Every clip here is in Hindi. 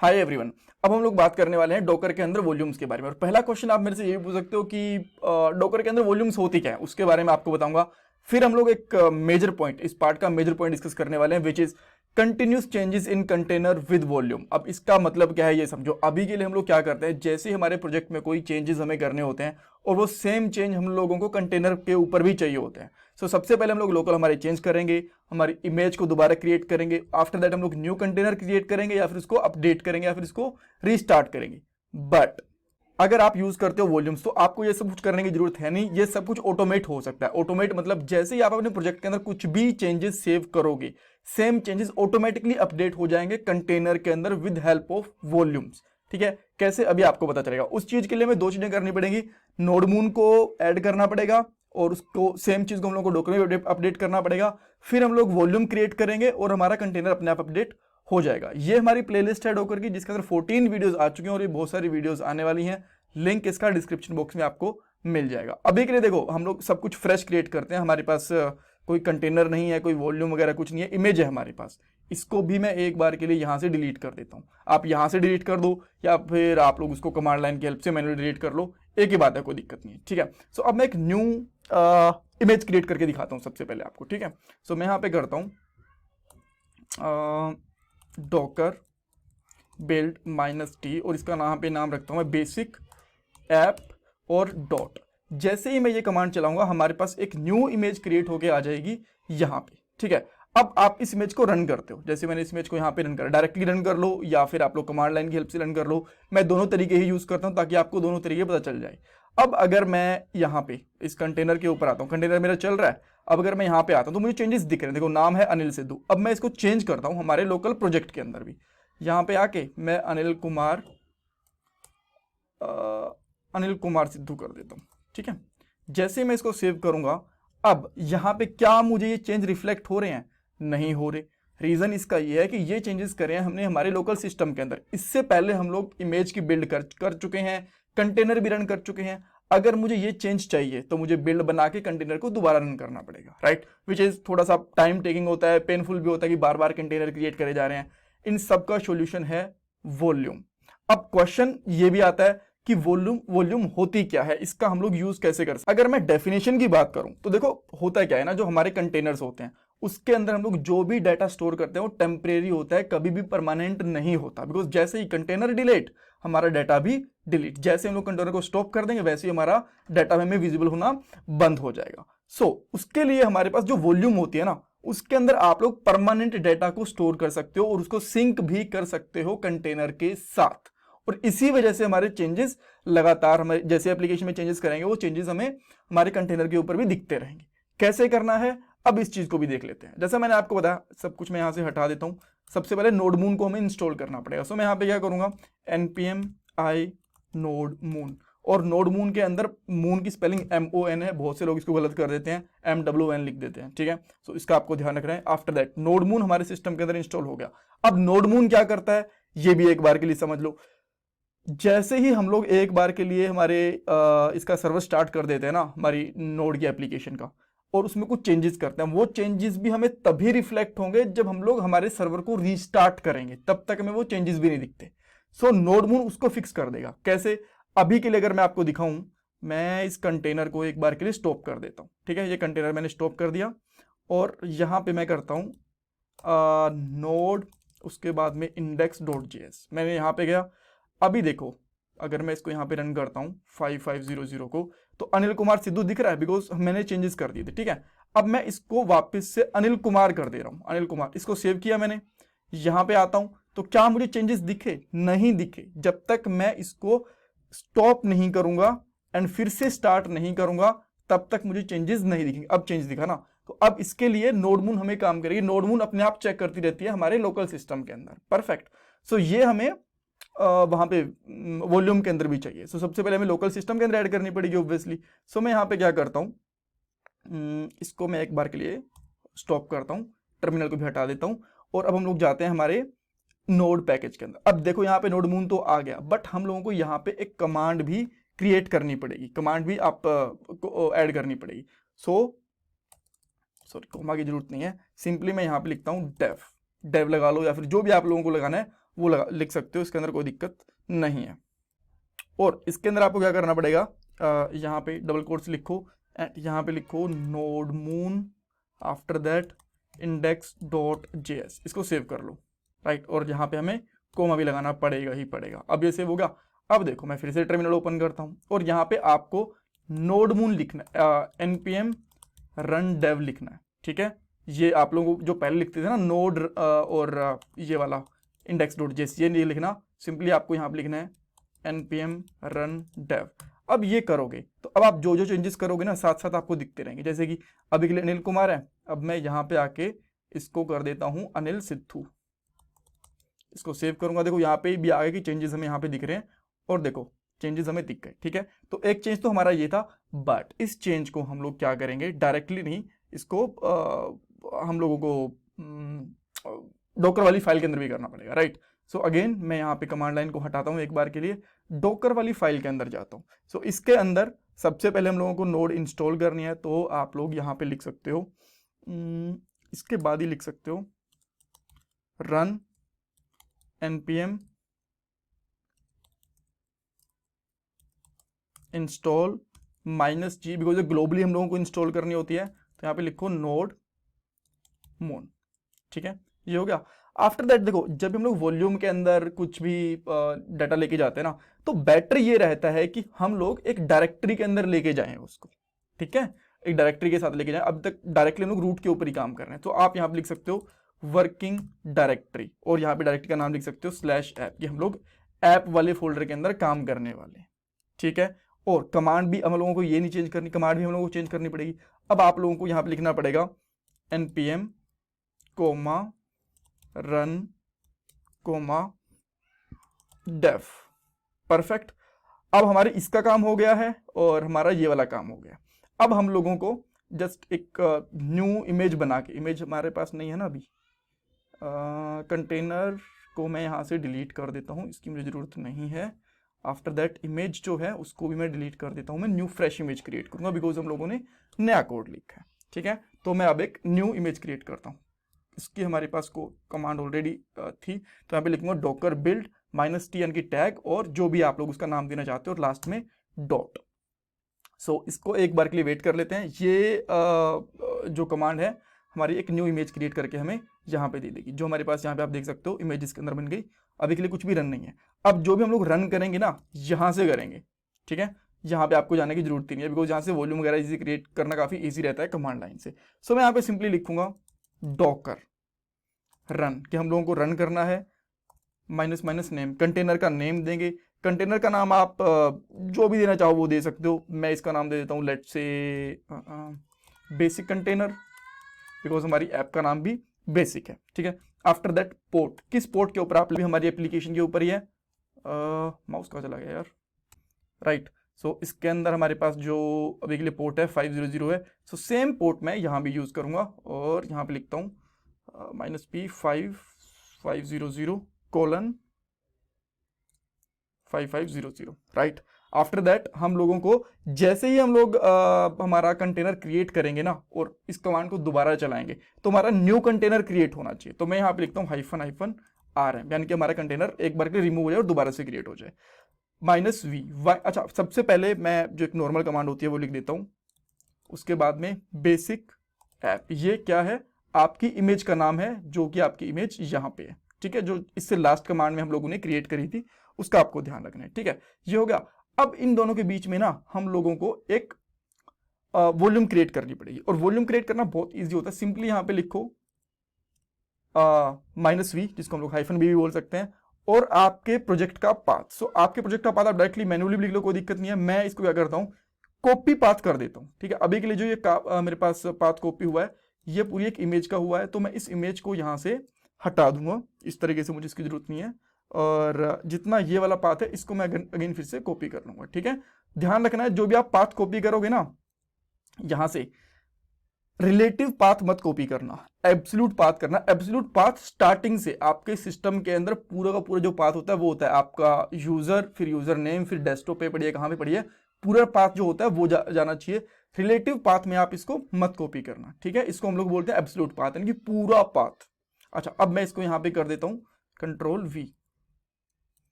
Hi everyone. अब हम लोग बात करने वाले हैं डॉकर के अंदर वॉल्यूम्स के बारे में। और पहला क्वेश्चन आप मेरे से ये पूछ सकते हो कि डॉकर के अंदर वॉल्यूम्स होती क्या है, उसके बारे में आपको बताऊंगा। फिर हम लोग एक मेजर पॉइंट, इस पार्ट का मेजर पॉइंट डिस्कस करने वाले हैं, which is continuous changes in container with volume. अब इसका मतलब क्या है ये समझो। अभी के लिए हम लोग क्या करते हैं, जैसे ही हमारे प्रोजेक्ट में कोई चेंजेस हमें करने होते हैं और वो सेम चेंज हम लोगों को कंटेनर के ऊपर भी चाहिए होते हैं। सबसे पहले हम लोग लोकल हमारे चेंज करेंगे, हमारी इमेज को दोबारा क्रिएट करेंगे। आफ्टर दैट हम लोग न्यू कंटेनर क्रिएट करेंगे या फिर इसको अपडेट करेंगे या फिर इसको रीस्टार्ट करेंगे। बट अगर आप यूज करते हो वॉल्यूम्स तो आपको ये सब कुछ करने की जरूरत है नहीं, ये सब कुछ ऑटोमेट हो सकता है। ऑटोमेट मतलब जैसे ही आप अपने प्रोजेक्ट के अंदर कुछ भी चेंजेस सेव करोगे, सेम चेंजेस ऑटोमेटिकली अपडेट हो जाएंगे कंटेनर के अंदर विद हेल्प ऑफ वॉल्यूम्स। ठीक है, कैसे अभी आपको पता चलेगा। उस चीज के लिए हमें दो चीजें करनी पड़ेगी, नोडमून को ऐड करना पड़ेगा और उसको सेम चीज को हम लोग को डॉक्यूमेंट में अपडेट करना पड़ेगा। फिर हम लोग वॉल्यूम क्रिएट करेंगे और हमारा कंटेनर अपने आप अपडेट हो जाएगा। ये हमारी प्लेलिस्ट है डॉकर की, जिसके अंदर 14 वीडियोस आ चुके हैं और ये बहुत सारी वीडियोस आने वाली हैं। लिंक इसका डिस्क्रिप्शन बॉक्स में आपको मिल जाएगा। अभी के लिए देखो, हम लोग सब कुछ फ्रेश क्रिएट करते हैं। हमारे पास कोई कंटेनर नहीं है, कोई वॉल्यूम वगैरह कुछ नहीं है, इमेज है हमारे पास। इसको भी मैं एक बार के लिए यहां से डिलीट कर देता हूं। आप यहां से डिलीट कर दो या फिर आप लोग उसको कमांड लाइन की हेल्प से मैन्युअली डिलीट कर लो, एक ही बात है, कोई दिक्कत नहीं है। ठीक है, सो अब मैं एक न्यू इमेज क्रिएट करके दिखाता हूं सबसे पहले आपको। ठीक है, सो मैं यहां पे करता हूं डॉकर बिल्ड -t और इसका यहाँ पे नाम रखता हूं मैं बेसिक ऐप और डॉट। जैसे ही मैं ये कमांड चलाऊंगा हमारे पास एक न्यू इमेज क्रिएट होके आ जाएगी यहाँ पे। ठीक है, अब आप इस इमेज को रन करते हो। जैसे मैंने इस इमेज को यहाँ पे रन करा, डायरेक्टली रन कर लो या फिर आप लोग कमांड लाइन की हेल्प से रन कर लो। मैं दोनों तरीके ही यूज करता हूँ ताकि आपको दोनों तरीके पता चल जाए। अब अगर मैं यहाँ पे इस कंटेनर के ऊपर आता हूँ, कंटेनर मेरा चल रहा है। अब अगर मैं यहाँ पे आता हूँ तो मुझे चेंजेस दिख रहे हैं। देखो, नाम है अनिल सिद्धू। अब मैं इसको चेंज करता हूँ हमारे लोकल प्रोजेक्ट के अंदर भी। यहाँ पे आके मैं अनिल कुमार सिद्धू कर देता हूं। ठीक है, जैसे मैं इसको सेव करूंगा, अब यहां पे क्या मुझे ये चेंज रिफ्लेक्ट हो रहे हैं? नहीं हो रहे। रीजन इसका ये है कि ये चेंजेस करे हैं हमने हमारे लोकल सिस्टम के अंदर। इससे पहले हम लोग इमेज की बिल्ड कर चुके हैं, कंटेनर भी रन कर चुके हैं। अगर मुझे ये चेंज चाहिए तो मुझे बिल्ड बना के कंटेनर को दोबारा रन करना पड़ेगा, राइट, विच इज थोड़ा सा टाइम टेकिंग होता है, पेनफुल भी होता है कि बार बार कंटेनर क्रिएट करे जा रहे हैं। इन सब का सॉल्यूशन है वॉल्यूम। अब क्वेश्चन ये भी आता है कि वॉल्यूम होती क्या है, इसका हम लोग यूज कैसे कर सकते। अगर मैं डेफिनेशन की बात करूं तो देखो, होता क्या है ना, जो हमारे कंटेनर्स होते हैं उसके अंदर हम लोग जो भी डाटा स्टोर करते हैं वो टेम्परेरी होता है, कभी भी परमानेंट नहीं होता। बिकॉज जैसे ही कंटेनर डिलीट, हमारा डाटा भी डिलीट। जैसे हम लोग कंटेनर को स्टॉप कर देंगे वैसे ही हमारा डाटा में विजिबल होना बंद हो जाएगा। उसके लिए हमारे पास जो वॉल्यूम होती है ना, उसके अंदर आप लोग परमानेंट डाटा को स्टोर कर सकते हो और उसको सिंक भी कर सकते हो कंटेनर के साथ। और इसी वजह से हमारे चेंजेस लगातार, हमारे जैसे एप्लीकेशन में चेंजेस करेंगे वो चेंजेस हमें हमारे कंटेनर के ऊपर भी दिखते रहेंगे। कैसे करना है अब इस चीज को भी देख लेते हैं। जैसा मैंने आपको बताया, सब कुछ मैं यहां से हटा देता हूं। सबसे पहले नोडमून को हमें इंस्टॉल करना पड़ेगा। सो मैं यहां पे क्या करूंगा, npm i nodemon। और नोडमून के अंदर मून की स्पेलिंग MON है, बहुत से लोग इसको गलत कर देते हैं, MWN लिख देते हैं। ठीक है, सो इसका आपको ध्यान रखना है। आफ्टर दैट नोडमून हमारे सिस्टम के अंदर इंस्टॉल हो गया। अब नोडमून क्या करता है ये भी एक बार के लिए समझ लो। जैसे ही हम लोग एक बार के लिए हमारे इसका सर्वर स्टार्ट कर देते हैं ना, हमारी नोड की एप्लीकेशन का, और उसमें कुछ चेंजेस करते हैं, वो चेंजेस भी हमें तभी रिफ्लेक्ट होंगे जब हम लोग हमारे सर्वर को रीस्टार्ट करेंगे। तब तक हमें वो चेंजेस भी नहीं दिखते। सो नोडमून उसको फिक्स कर देगा। कैसे? अभी के लिए अगर मैं आपको दिखाऊं, मैं इस कंटेनर को एक बार के लिए स्टॉप कर देता हूं। ठीक है, ये कंटेनर मैंने स्टॉप कर दिया और यहां पे मैं करता हूं नोड, उसके बाद में index.js। मैंने यहां पे गया। अभी देखो, अगर मैं इसको यहाँ पे रन करता हूँ 5500 को, तो अनिल कुमार सिद्धू दिख रहा है, बिकॉज मैंने चेंजेस कर दिए थे। ठीक है, अब मैं इसको वापस से अनिल कुमार कर दे रहा हूँ, अनिल कुमार। इसको सेव किया मैंने, यहाँ पे आता हूँ तो क्या मुझे चेंजेस दिखे? नहीं दिखे। जब तक मैं इसको स्टॉप नहीं करूंगा एंड फिर से स्टार्ट नहीं करूंगा तब तक मुझे चेंजेस नहीं दिखेंगे। अब चेंज दिखा ना, तो अब इसके लिए नोडमून हमें काम करेगी। नोडमून अपने आप चेक करती रहती है हमारे लोकल सिस्टम के अंदर। परफेक्ट। सो ये हमें वहां पे वॉल्यूम के अंदर भी चाहिए। सबसे पहले हमें लोकल सिस्टम के अंदर ऐड करनी पड़ेगी ऑब्वियसली। मैं यहाँ पे क्या करता हूँ, इसको मैं एक बार के लिए स्टॉप करता हूँ, टर्मिनल को भी हटा देता हूँ और अब हम लोग जाते हैं हमारे नोड पैकेज के अंदर। अब देखो, यहाँ पे नोडमून तो आ गया, बट हम लोगों को यहाँ पे एक कमांड भी क्रिएट करनी पड़ेगी, कमांड भी आप ऐड करनी पड़ेगी। सॉरी, कोमा की जरूरत नहीं है, सिंपली मैं यहाँ पे लिखता हूँ डेव। डेव लगा लो या फिर जो भी आप लोगों को लगाना है वो लिख सकते हो, इसके अंदर कोई दिक्कत नहीं है। और इसके अंदर आपको क्या करना पड़ेगा, यहाँ पे डबल कोट्स लिखो एंड यहाँ पे लिखो node moon, after that index dot JS, इसको सेव कर लो, राइट। और यहाँ पे हमें कोमा भी लगाना पड़ेगा ही पड़ेगा। अब ये सेव हो गया। अब देखो मैं फिर से टर्मिनल ओपन करता हूँ और यहाँ पे आपको नोड मून लिखना है, npm रन डेव लिखना है, ठीक है। ये आप लोग जो पहले लिखते थे ना नोड और ये वाला इंडेक्स डॉट जेएस, ये नहीं लिखना, सिंपली आपको यहाँ पे लिखना है npm रन डेव। अब ये करोगे तो अब आप जो जो चेंजेस करोगे ना साथ साथ आपको दिखते रहेंगे। जैसे कि अभी के लिए अनिल कुमार है, अब मैं यहाँ पे आके इसको कर देता हूँ अनिल सिद्धू, इसको सेव करूंगा। देखो यहाँ पे भी आगे की चेंजेस हमें यहाँ पे दिख रहे हैं और देखो चेंजेस हमें दिख गए, ठीक है। तो एक चेंज तो हमारा ये था, बट इस चेंज को हम लोग क्या करेंगे, डायरेक्टली नहीं, इसको हम लोगों को डॉकर वाली फाइल के अंदर भी करना पड़ेगा, राइट। सो अगेन मैं यहाँ पे कमांड लाइन को हटाता हूँ एक बार के लिए, डॉकर वाली फाइल के अंदर जाता हूँ। सो इसके अंदर सबसे पहले हम लोगों को नोड इंस्टॉल करनी है, तो आप लोग यहाँ पे लिख सकते हो, इसके बाद ही लिख सकते हो run npm install -g, because globally हम लोगों को इंस्टॉल करनी होती है, तो यहाँ पे लिखो नोड मून, ठीक है। ये हो गया। आफ्टर दैट देखो जब हम लोग वॉल्यूम के अंदर कुछ भी डाटा लेके जाते हैं ना, तो बेटर ये रहता है कि हम लोग एक डायरेक्टरी के अंदर लेके जाएं उसको, ठीक है, एक डायरेक्टरी के साथ लेके जाएं। अब तक डायरेक्टली हम लोग रूट के ऊपर ही काम कर रहे हैं, तो आप यहाँ पे लिख सकते हो वर्किंग डायरेक्टरी, और यहाँ पे डायरेक्टरी का नाम लिख सकते हो /ऐप, ये हम लोग ऐप वाले फोल्डर के अंदर काम करने वाले, ठीक है। और कमांड भी हम लोगों को ये नहीं चेंज करनी, कमांड भी हम लोगों को चेंज करनी पड़ेगी। अब आप लोगों को यहाँ पे लिखना पड़ेगा npm comma run comma dev, perfect. अब हमारे इसका काम हो गया है और हमारा ये वाला काम हो गया। अब हम लोगों को जस्ट एक न्यू इमेज बना के, इमेज हमारे पास नहीं है ना अभी, कंटेनर को मैं यहाँ से डिलीट कर देता हूँ, इसकी मुझे ज़रूरत नहीं है। आफ्टर दैट इमेज जो है उसको भी मैं डिलीट कर देता हूँ, मैं न्यू फ्रेश इमेज क्रिएट करूँगा, बिकॉज हम लोगों ने नया कोड लिखा है, ठीक है। तो मैं अब एक न्यू इमेज क्रिएट करता हूँ, इसकी हमारे पास को कमांड ऑलरेडी थी, तो यहाँ पे लिखूंगा डॉकर बिल्ड -t यानी कि टैग, और जो भी आप लोग उसका नाम देना चाहते हो, और लास्ट में डॉट। सो इसको एक बार के लिए वेट कर लेते हैं। ये जो कमांड है हमारी एक न्यू इमेज क्रिएट करके हमें यहाँ पे दे देगी, जो हमारे पास यहाँ पे आप देख सकते हो इमेज इसके अंदर बन गई। अभी के लिए कुछ भी रन नहीं है। अब जो भी हम लोग रन करेंगे ना यहाँ से करेंगे, ठीक है, यहाँ पे आपको जाने की जरूरत ही नहीं है, बिकॉज यहाँ से वॉल्यूम वगैरह इजी क्रिएट करना काफी ईजी रहता है कमांड लाइन से। सो मैं यहाँ पे सिंपली लिखूंगा डॉकर रन, कि हम लोगों को रन करना है, -- नेम, कंटेनर का नेम देंगे। कंटेनर का नाम आप जो भी देना चाहो वो दे सकते हो। मैं इसका नाम दे देता हूँ let's say basic container, because हमारी ऐप का नाम भी बेसिक है, ठीक है। आफ्टर दैट पोर्ट, किस पोर्ट के ऊपर आप भी हमारी एप्लीकेशन के ऊपर ही है, माउस कहाँ चला गया यार, राइट। सो इसके अंदर हमारे पास जो अभी के लिए पोर्ट है 500 है। सो सेम पोर्ट मैं यहाँ भी यूज़ करूँगा, और यहाँ पे लिखता हूँ -p5500:5500, राइट। आफ्टर दैट हम लोगों को जैसे ही हम लोग हमारा कंटेनर क्रिएट करेंगे ना और इस कमांड को दोबारा चलाएंगे, तो हमारा न्यू कंटेनर क्रिएट होना चाहिए। तो मैं यहाँ पे लिखता हूँ -rm, यानी कि हमारा कंटेनर एक बार के रिमूव हो जाए और दोबारा से क्रिएट हो जाए। -v, अच्छा सबसे पहले मैं जो एक नॉर्मल कमांड होती है वो लिख देता हूँ, उसके बाद में बेसिक ऐप। ये क्या है, आपकी इमेज का नाम है, जो कि आपकी इमेज यहाँ पे है, ठीक है, जो इससे लास्ट कमांड में हम लोगों ने क्रिएट करी थी, उसका आपको ध्यान रखना है, ठीक है। ये हो गया। अब इन दोनों के बीच में ना हम लोगों को एक वॉल्यूम क्रिएट करनी पड़ेगी, और वॉल्यूम क्रिएट करना बहुत ईजी होता है। सिंपली यहाँ पे लिखो -v, जिसको हम लोग -b भी बोल सकते हैं, और आपके प्रोजेक्ट का पाथ। सो आपके प्रोजेक्ट का पाथ आप डायरेक्टली मैन्युअली भी लिख लो, कोई दिक्कत नहीं है। मैं इसको क्या करता हूँ, कॉपी पाथ कर देता हूँ, ठीक है। अभी के लिए जो ये मेरे पास पाथ कॉपी हुआ है, ये पूरी एक इमेज का हुआ है, तो मैं इस इमेज को यहाँ से हटा दूंगा इस तरीके से, मुझे इसकी जरूरत नहीं है। और जितना ये वाला पाथ है इसको मैं अगेन फिर से कॉपी कर लूंगा, ठीक है। ध्यान रखना है, जो भी आप पाथ कॉपी करोगे ना, यहां से रिलेटिव पाथ मत कॉपी करना, एब्सोल्यूट पाथ करना। एब्सोल्यूट पाथ स्टार्टिंग से आपके सिस्टम के अंदर पूरा का पूरा जो पाथ होता है वो होता है आपका यूजर, फिर यूजर नेम, फिर डेस्कटॉप पे पढ़िए, कहाँ पे पढ़िए, पूरा पाथ जो होता है वो जाना चाहिए। रिलेटिव पाथ में आप इसको मत कॉपी करना, ठीक है। इसको हम लोग बोलते हैं एब्सोल्यूट पाथ, यानी कि पूरा पाथ। अच्छा, अब मैं इसको यहाँ पे कर देता हूँ Ctrl+V,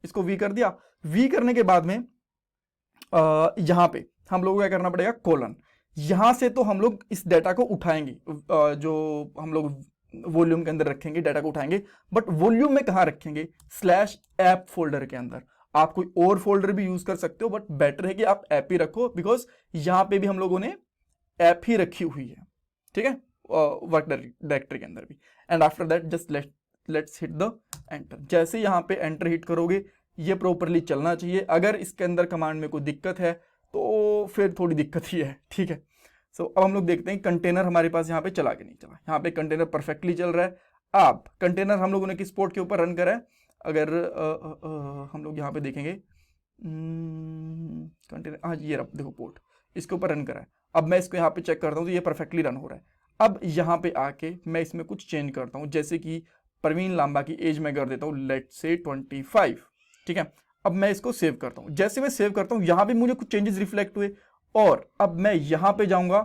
इसको वी कर दिया। वी करने के बाद में यहाँ पे हम लोगों को क्या करना पड़ेगा, कोलन। यहां से तो हम लोग इस डाटा को उठाएंगे, जो हम लोग वॉल्यूम के अंदर रखेंगे डाटा को उठाएंगे, बट वॉल्यूम में कहां रखेंगे, स्लैश ऐप फोल्डर के अंदर। आप कोई और फोल्डर भी यूज कर सकते हो, बट बेटर है कि आप ऐप ही रखो, बिकॉज यहां पे भी हम लोगों ने ऐप ही रखी हुई है, ठीक है, वर्क डायरेक्टरी के अंदर भी। And after that just let's hit the enter. जैसे यहाँ पे एंटर हिट करोगे ये प्रॉपरली चलना चाहिए। अगर इसके अंदर कमांड में कोई दिक्कत है तो फिर थोड़ी दिक्कत ही है, ठीक है। सो अब हम लोग देखते हैं कंटेनर हमारे पास यहाँ पे चला कि नहीं चला। यहाँ पे कंटेनर परफेक्टली चल रहा है। अब कंटेनर हम लोगों ने किस पोर्ट के ऊपर रन करा है, अगर हम लोग यहाँ पे देखेंगे कंटेनर, हाँ ये रहा देखो पोर्ट, इसके ऊपर रन करा है। अब मैं इसको यहाँ पे चेक करता हूँ तो ये परफेक्टली रन हो रहा है। अब यहाँ पे आके मैं इसमें कुछ चेंज करता हूँ, जैसे कि प्रवीण लांबा की एज मैं कर देता हूँ लेट्स से 25, ठीक है। अब मैं इसको सेव करता हूँ। जैसे मैं सेव करता हूँ यहाँ पे मुझे कुछ चेंजेस रिफ्लेक्ट हुए, और अब मैं यहाँ पे जाऊंगा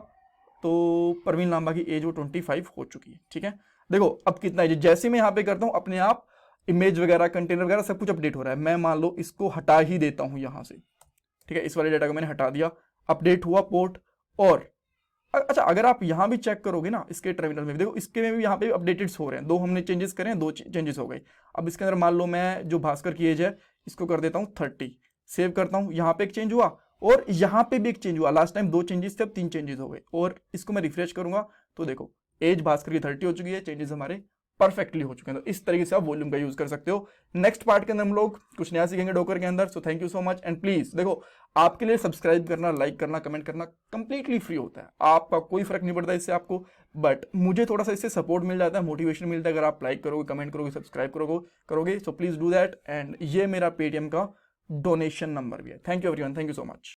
तो प्रवीण लांबा की एज वो 25 हो चुकी है, ठीक है। देखो अब कितना एज, जैसे मैं यहाँ पे करता हूँ अपने आप इमेज वगैरह कंटेनर वगैरह सब कुछ अपडेट हो रहा है। मैं मान लो इसको हटा ही देता हूँ यहाँ से, ठीक है, इस वाले डाटा को मैंने हटा दिया, अपडेट हुआ पोर्ट। और अच्छा अगर आप यहाँ भी चेक करोगे ना, इसके टर्मिनल में भी देखो, इसके में भी यहाँ पे अपडेटेड हो रहे हैं। 2 हमने चेंजेस करे हैं, 2 चेंजेस हो गए। अब इसके अंदर मान लो मैं जो भास्कर की एज है इसको कर देता हूँ 30, सेव करता हूँ, यहाँ पे एक चेंज हुआ और यहाँ पे भी एक चेंज हुआ। लास्ट टाइम 2 चेंजेस थे, अब 3 चेंजेस हो गए। और इसको मैं रिफ्रेश करूंगा तो देखो एज भास्कर की 30 हो चुकी है, चेंजेस हमारे परफेक्टली हो चुके हैं। तो इस तरीके से आप वॉल्यूम का यूज कर सकते हो। नेक्स्ट पार्ट के अंदर हम लोग कुछ नया सीखेंगे डॉकर के अंदर। So thank you so much. And please देखो, आपके लिए सब्सक्राइब करना, लाइक करना, कमेंट करना कंप्लीटली फ्री होता है, आपका कोई फर्क नहीं पड़ता इससे आपको, बट मुझे थोड़ा सा इससे सपोर्ट मिल जाता है, मोटिवेशन मिलता है अगर आप लाइक करोगे, कमेंट करोगे, सब्सक्राइब करोगे। So please do that. And ये मेरा पेटीएम का डोनेशन नंबर भी है। Thank you everyone, thank you so much.